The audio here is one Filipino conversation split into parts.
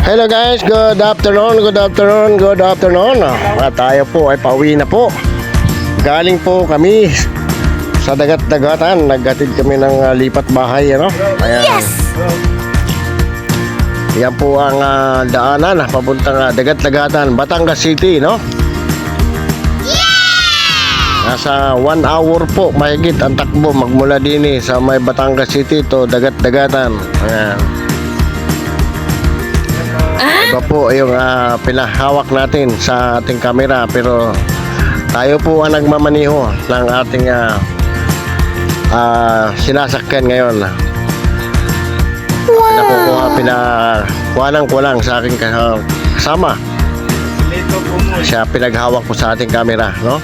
Hello guys, good afternoon. Tayo po ay pauwi na po. Galing po kami sa dagat-dagatan. Naghatid kami ng lipat bahay, ano? Ayan. Yes! Yan po ang daanan papuntang dagat-dagatan, Batangas City, no? Nasa 1 hour po mahigit ang takbo magmula din sa may Batangas City to dagat-dagatan. Ayan. Iba po yung pinahawak natin sa ating camera, pero tayo po ang nagmamaniho ng ating sinasakyan ngayon. Pinakuha ko lang sa aking kasama. Siya pinaghawak ko sa ating camera, no?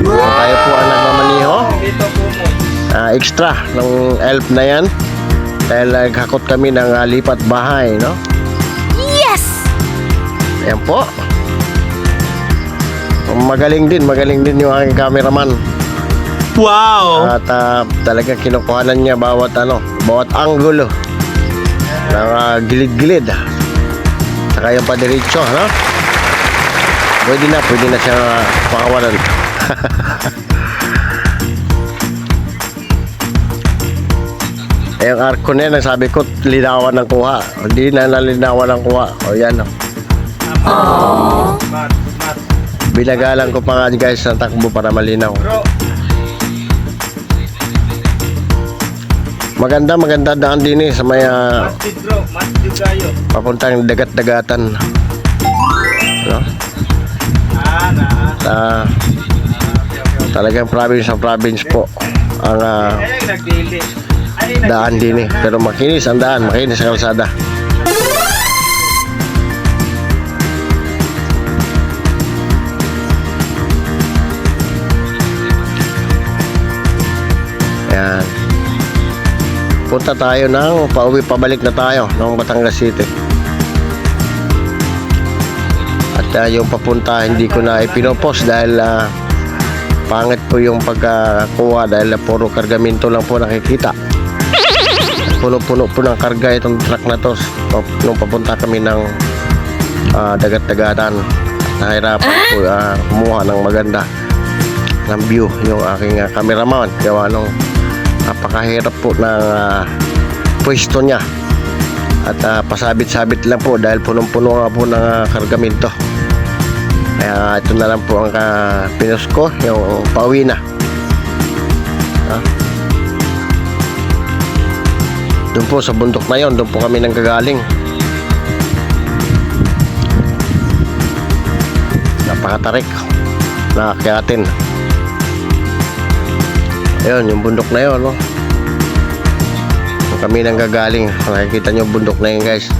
Tayo po ang nagmamaniho. Extra ng elf na yan dahil naghakot kami ng lipat bahay, no? Yes! Ayan po. Magaling din yung aking cameraman. Wow! At talagang kinukuhanan niya bawat anggulo ng gilid-gilid. Saka yung padiretso, no? Pwede na siya pakawalan. Yung arko na yan, sabi ko, linawan ng kuha. Hindi na nalinawan ng kuha. O yan, no? Binagalan ko pa nga guys ng takbo para malinaw. Maganda daan din sa may papuntang dagat-dagatan, no? Talagang province po ang daan din pero makinis ang daan, makinis ang kalsada. Ayan. Punta tayo ng pabalik na tayo ng Batangas City. At yung papunta hindi ko na ipinopost dahil pangit po yung pagkakuha dahil puro kargamento lang po nakikita. Puno-puno po ng karga itong truck na to nung papunta kami ng dagat-dagatan. Nahirapan po kumuha ng maganda ng view yung aking cameraman gawa nung napakahirap po ng pwesto niya at pasabit-sabit lang po dahil punong-puno nga po ng kargamento. Kaya ito na lang po ang pinos ko, yung pauwi na. Doon po sa bundok na yon, doon po kami nanggagaling. Napakatarik na akyatin. Ayun, yung bundok na yon, no? Kung kami nanggagaling, nakikita nyo bundok na yun guys.